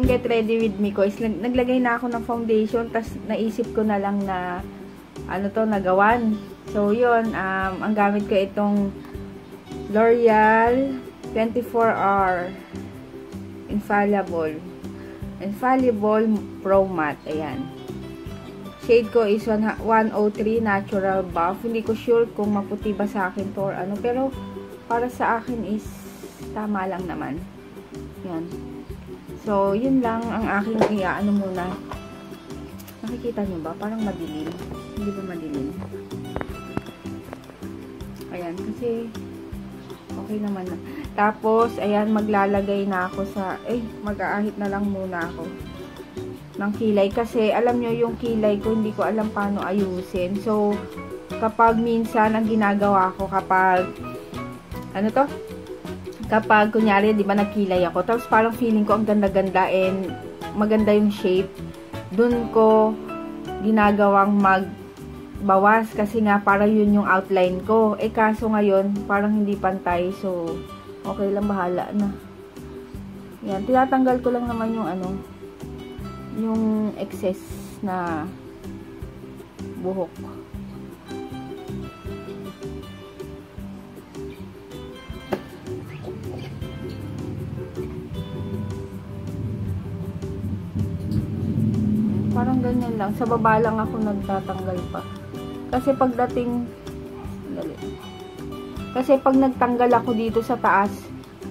get ready with me ko is naglagay na ako ng foundation, tas naisip ko na lang na ano to, nagawan. So yun, ang gamit ko itong L'Oreal 24-hour Infallible Pro Matte. Ayan. Shade ko is 103 Natural Buff. Hindi ko sure kung maputi ba sa akin to or ano, pero para sa akin is tama lang naman. Yan. So, yun lang ang aking ano muna. Nakikita nyo ba? Parang madilim. Hindi ba madilim? Ayan. Kasi, okay naman na. Tapos, ayan, maglalagay na ako sa, mag-aahit na lang muna ako ng kilay. Kasi, alam nyo, yung kilay ko, hindi ko alam paano ayusin. So, kapag minsan, ang ginagawa ko, kapag, ano to? Kapag, kunyari, di ba, nagkilay ako, tapos parang feeling ko ang ganda-ganda and maganda yung shape, dun ko ginagawang magbawas kasi nga para yun yung outline ko. Kaso ngayon, parang hindi pantay, so, okay lang, bahala na. Yan, tinatanggal ko lang naman yung ano, yung excess na buhok. Parang ganyan lang. Sa baba lang ako nagtatanggal pa. Kasi pagdating, kasi pag nagtanggal ako dito sa taas,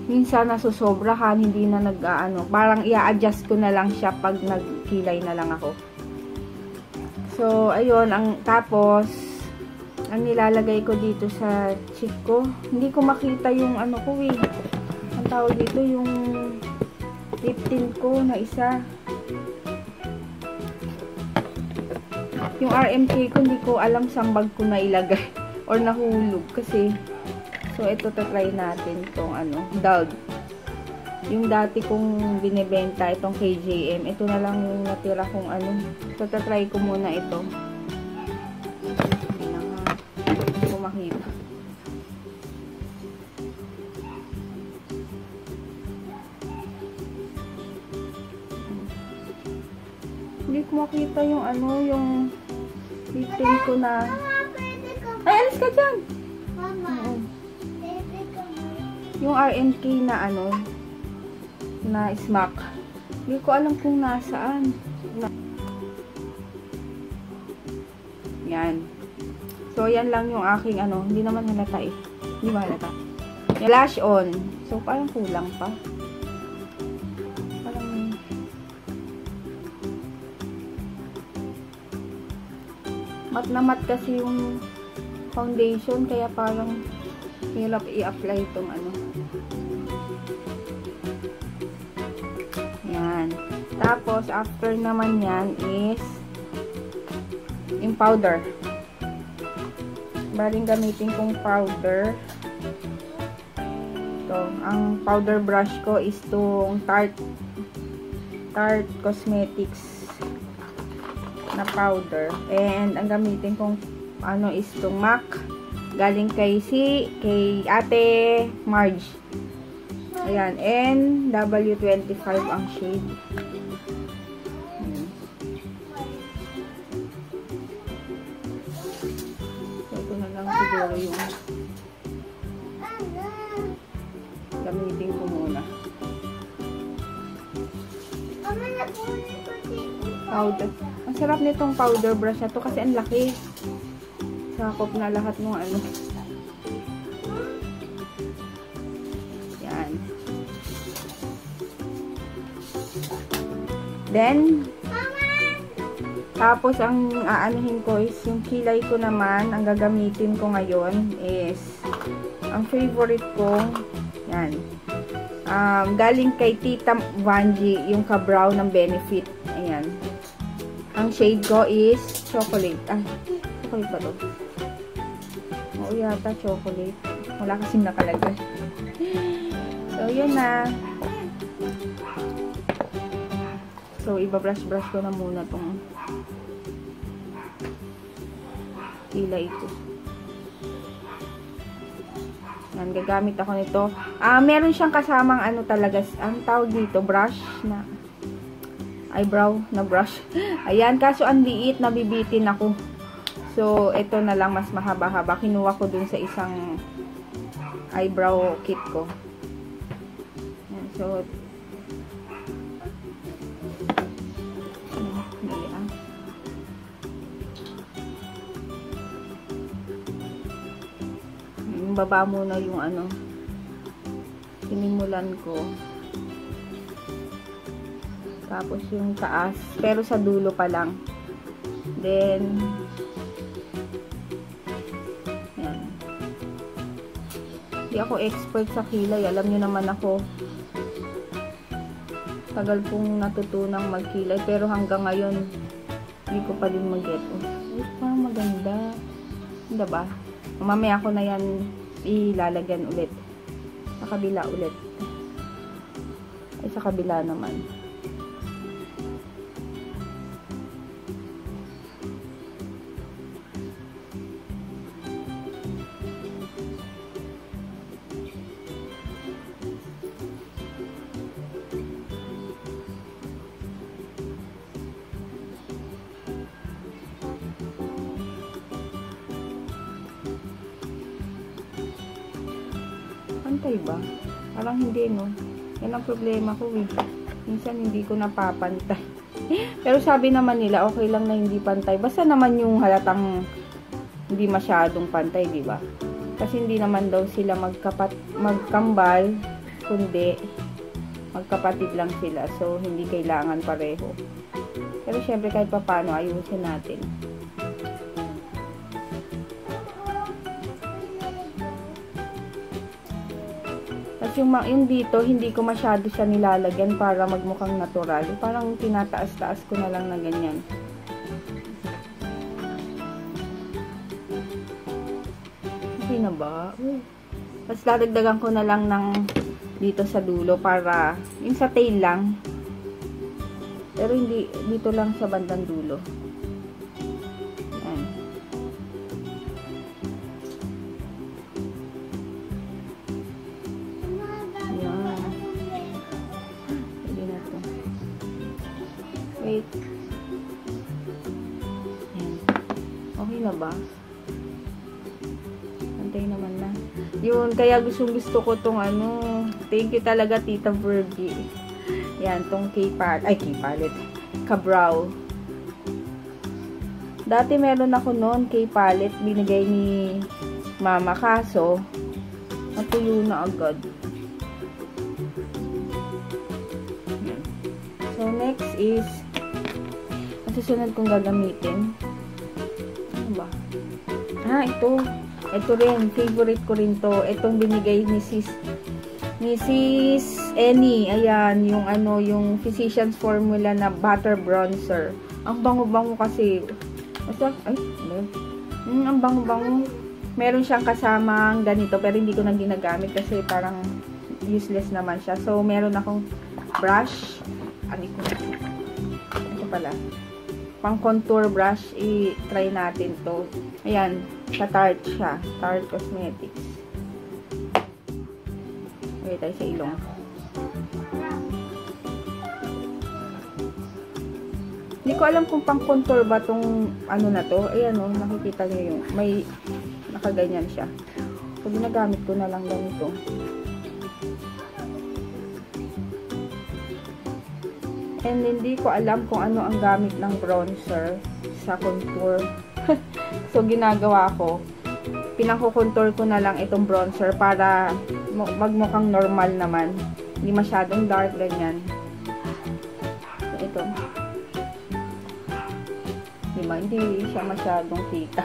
minsan nasusobrahan, hindi na nag-ano. Parang i-adjust ko na lang siya pag nagkilay na lang ako. So, ayun. Tapos, ang nilalagay ko dito sa cheek ko, hindi ko makita yung ano ko ang tawag dito, yung lip tint ko na isa. Yung RMK ko, hindi ko alam saan bag ko na ilagay or nahulog kasi. So, ito try natin itong ano, Dove. Yung dati kong binibenta, itong KJM. Ito na lang yung natira kong ano. So, try ko muna ito. Hindi ko makita. Hindi ko makita yung ano, yung lipin ko na. Ay, alis ka dyan! Mama, yung RMK na ano, na smack. Hindi ko alam kung nasaan. Yan. So, yan lang yung aking ano. Hindi naman halata eh. Hindi ba halata? Yung lash on. So, parang kulang pa. Mat na mat kasi yung foundation, kaya parang hirap i-apply itong ano. Yan. Tapos, after naman yan is yung powder. Baling gamitin kong powder. Ito. Ang powder brush ko is itong Tarte Cosmetics na powder. And ang gamitin kong ano is itong MAC. Galing kay Ate Marge. Ayan. NW25 ang shade. So, ito na lang siguro yung gamitin ko muna. Powder. Ang sarap nitong powder brush na to kasi ang laki. Sakop na lahat ng ano. Yan. Then, tapos ang aanuhin ko is yung kilay ko naman. Ang gagamitin ko ngayon is ang favorite ko. Yan. Galing kay Tita Vanji, yung ka-brown ng Benefit. Ayan. Ang shade ko is chocolate. Ay, chocolate ba to? Oo yata, chocolate. Wala kasing nakalagay. So, yun na. So, iba-brush-brush ko na muna tong kilay ko. Yan, gagamit ako nito. Meron siyang kasamang ano talaga, ang tawag dito, brush na eyebrow na brush. Ayan, kaso ang liit, nabibitin ako. So, ito na lang, mas mahaba-haba. Kinuha ko dun sa isang eyebrow kit ko. Ayan, so, baba muna yung ano, sinimulan ko. Tapos yung taas, pero sa dulo pa lang. Then, yan. Hindi ako expert sa kilay. Alam nyo naman ako, tagal kong natutunang magkilay. Pero hanggang ngayon, hindi ko pa din mag-get. Oh, parang maganda. Hindi ba? Mamaya ko na yan ilalagyan ulit. Sa kabila ulit. Ay, sa kabila naman. Pantay ba? Parang hindi, no? Yan ang problema ko, eh. Minsan hindi ko napapantay. Pero sabi naman nila, okay lang na hindi pantay. Basta naman yung halatang hindi masyadong pantay, di ba? Kasi hindi naman daw sila magkambal, kundi magkapatid lang sila. So, hindi kailangan pareho. Pero syempre, kahit pa paano, ayusin natin. Yung dito, hindi ko masyado siya nilalagyan para magmukhang natural. Parang tinataas-taas ko na lang na ganyan. Okay na ba? Tapos dadagdagan ko na lang ng dito sa dulo para yung sa tail lang. Pero hindi, dito lang sa bandang dulo. Wait. Ayan. Okay na ba? Antay naman na. Yun, kaya gusto ko tong ano. Thank you talaga, Tita Virgie. Yan, tong K-palette. Ka-brow. Dati meron ako noon K-palette. Binigay ni Mama. Kaso, natuyo na agad. Yan. So, next is susunod kong gagamitin. Ano ba? Ito. Ito rin. Favorite ko rin to. Itong binigay ni Sis Annie. Ayan. Yung ano, yung Physicians Formula na butter bronzer. Ang bango-bango kasi. Ang bango-bango. Meron siyang kasamang ganito. Pero hindi ko na ginagamit kasi parang useless naman siya. So, meron akong brush. Ito pala. Pang contour brush, i-try natin to. Ayan, sa Tarte siya. Tarte Cosmetics. Okay, tayo sa ilong. Hindi ko alam kung pang contour ba tong ano na to. Ayan o, nakikita nyo yung may nakaganyan siya. So, ginagamit ko na lang ganito. And hindi ko alam kung ano ang gamit ng bronzer sa contour. So, ginagawa ko, pinako-contour ko na lang itong bronzer para magmukhang normal naman. Hindi masyadong dark, ganyan. So, ito. Diba? Hindi siya masyadong kita.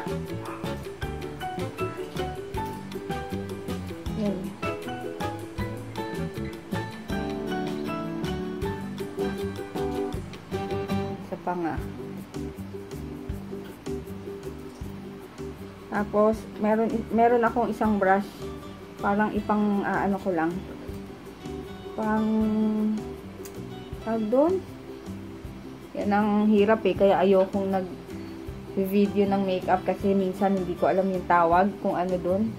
Yan. Pa nga. Tapos meron akong isang brush parang ipang ano ko lang pang doon. Yan ang hirap kaya ayokong nag-video ng makeup kasi minsan hindi ko alam yung tawag kung ano doon.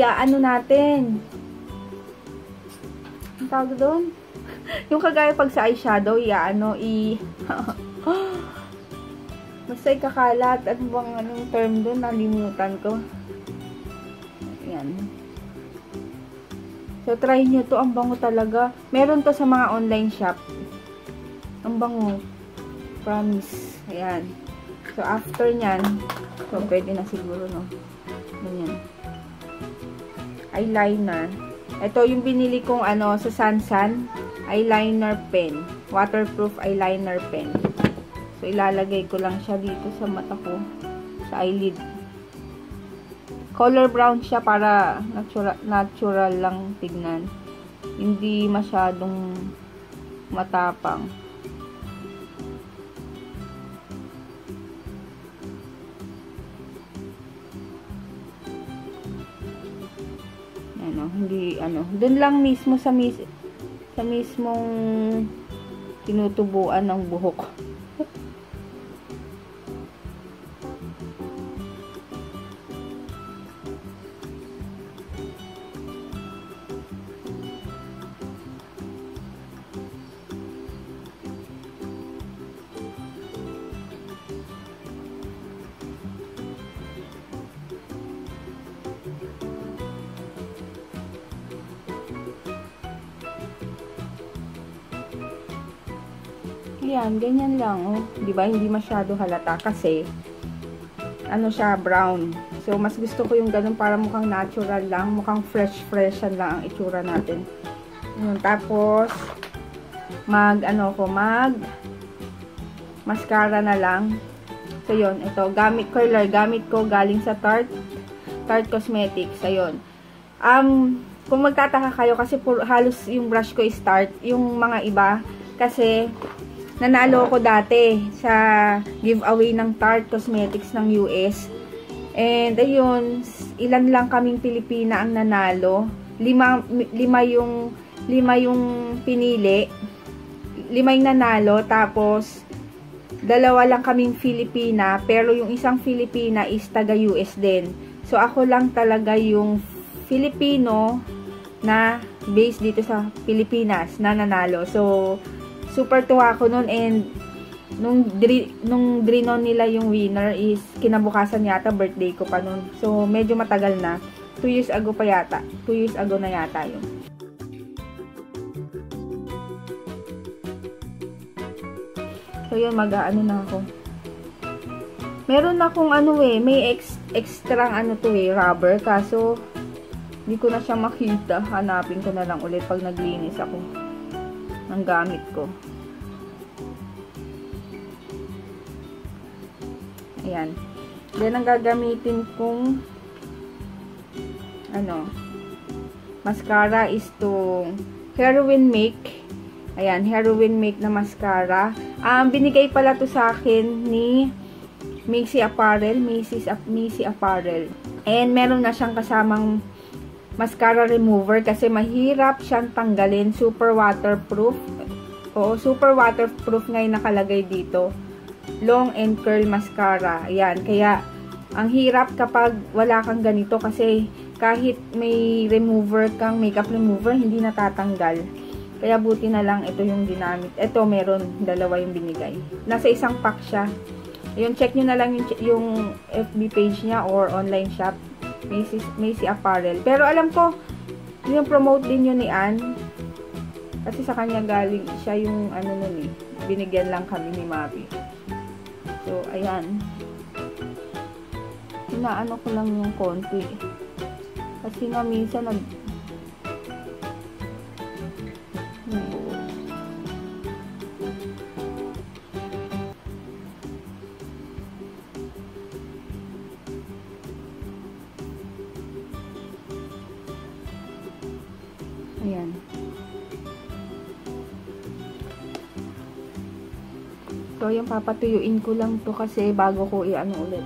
Ano natin ang tawag doon? Yung kagaya pag sa eyeshadow, basta ikakalat. Ano bang anong term doon? Nalimutan ko. Ayan. So, try nyo to. Ang bango talaga. Meron to sa mga online shop. Ang bango. Promise. Ayan. So, after nyan, so, pwede na siguro, no? Ganyan. Eyeliner. Ito yung binili kong sa Sansan. Eyeliner pen. Waterproof eyeliner pen. So, ilalagay ko lang siya dito sa mata ko. Sa eyelid. Color brown siya para natural lang tignan. Hindi masyadong matapang. Doon lang mismo sa mismong tinutubuan ng buhok. Ayan, ganyan lang, oh. 'Di ba? Hindi masyado halata kasi siya, brown. So, mas gusto ko yung ganun para mukhang natural lang, mukhang fresh-freshan lang ang itsura natin. Tapos mag mascara na lang. So, yun, ito, gamit ko galing sa Tarte Cosmetics. Ayun. Kung magtataka kayo kasi halos yung brush ko is Tarte, yung mga iba kasi nanalo ko dati sa giveaway ng Tarte Cosmetics ng US. And ayun, ilan lang kaming Pilipina ang nanalo. Lima yung pinili. 5 yung nanalo, tapos 2 lang kaming Filipina, pero yung isang Filipina is taga US din. So ako lang talaga yung Filipino na based dito sa Pilipinas na nanalo. So super tuwa ako nun, and nung drinon nila yung winner is kinabukasan yata, birthday ko pa nun. So medyo matagal na. 2 years ago pa yata. 2 years ago na yata yun. So yun, mag-aano na ako. Meron akong may extra rubber, kaso hindi ko na siya makita. Hanapin ko na lang ulit pag naglinis ako ng gamit ko. Ayan. Then, ang gagamitin kong mascara is itong Heroin Make. Ayan, Heroin Make na mascara. Binigay pala to sa akin ni Missy Apparel. And meron na siyang kasamang mascara remover kasi mahirap siyang tanggalin. Super waterproof. Oo, super waterproof nga yung nakalagay dito. Long and curl mascara. Ayan, kaya ang hirap kapag wala kang ganito kasi kahit may remover kang makeup remover, hindi natatanggal. Kaya buti na lang ito yung ginamit. Ito meron 2 yung binigay. Nasa isang pack siya. Ayun, check nyo na lang yung FB page niya or online shop. Missy Apparel. Pero alam ko, yung promote din yun ni Ann. Kasi sa kanya galing siya yung nun binigyan lang kami ni Mavi. So, ayan. Inaano ko lang yung konti. Kasi nga minsan ayan. So, yung papatuyuin ko lang to kasi bago ko ulit.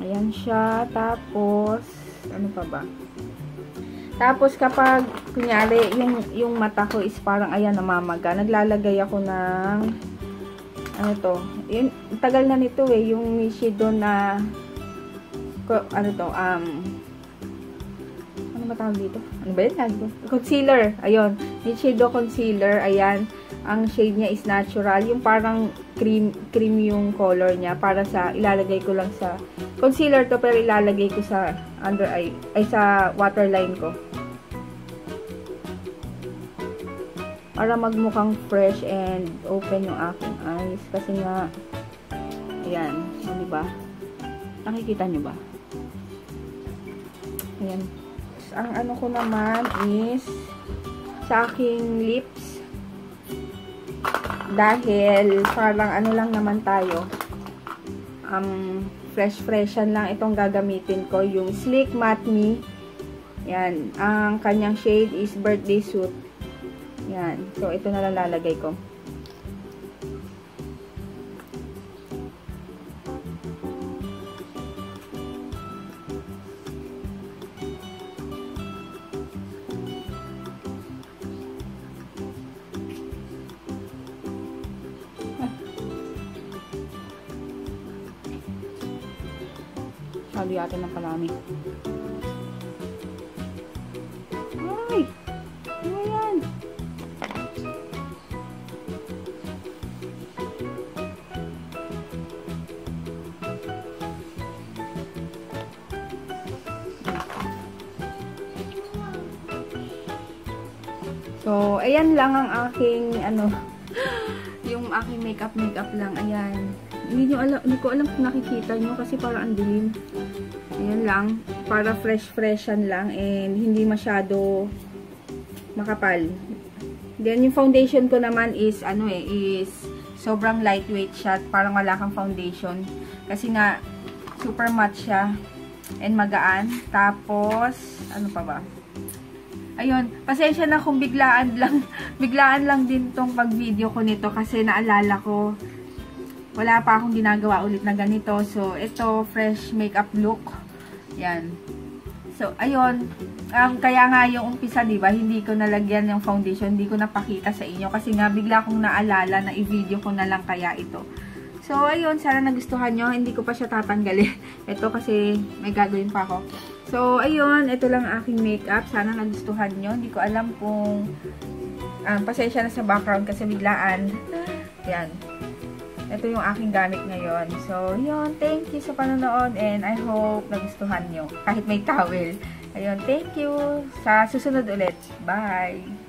Ayan siya. Tapos, ano pa ba? Tapos, kapag, kunyari, yung mata ko is parang, ayan, namamaga. Naglalagay ako ng, yun, tagal na nito yung Shiseido na, ano ba ba tawag dito? Ano ba yun? Concealer. Ayun. Shiseido concealer. Ayan. Ang shade niya is natural. Yung parang cream yung color niya. Para sa, ilalagay ko lang sa concealer to, pero ilalagay ko sa under eye, ay sa waterline ko. Para magmukhang fresh and open yung aking eyes. Kasi nga, ayan. O, diba? Nakikita nyo ba? Ayan. Ang ano ko naman is sa aking lips. Dahil parang ano lang naman tayo. Fresh-freshan lang itong gagamitin ko. Yung Sleek Matte Me. Ayan. Ang kanyang shade is Birthday Suit. Ayan. So, ito na lang lalagay ko. Sali natin ng palami. Ay! Ano yan? So, ayan lang ang aking, yung aking makeup lang. Ayan. Hindi ko alam kung nakikita nyo kasi parang ang dilim. Ayan lang. Para fresh-freshan lang and hindi masyado makapal. Then, yung foundation ko naman is, is sobrang lightweight siya. Parang wala kang foundation. Kasi nga, super matte siya. And magaan. Tapos, ano pa ba? Ayun, pasensya na kung biglaan lang din tong pag-video ko nito kasi naalala ko wala pa akong ginagawa ulit na ganito. So, ito, fresh makeup look. Yan. So, ayun. Kaya nga yung umpisa, diba, hindi ko nalagyan yung foundation. Hindi ko napakita sa inyo. Kasi nga, bigla akong naalala na i-video ko na lang kaya ito. So, ayun. Sana nagustuhan nyo. Hindi ko pa siya tatanggalin. Ito kasi may gagawin pa ako. So, ayun. Ito lang aking makeup. Sana nagustuhan nyo. Hindi ko alam kung pasensya na sa background kasi biglaan. Yan. Ito yung aking gamit ngayon. So, yun. Thank you sa panonood and I hope nagustuhan nyo. Kahit may towel. Ayun. Thank you. Sa susunod ulit. Bye!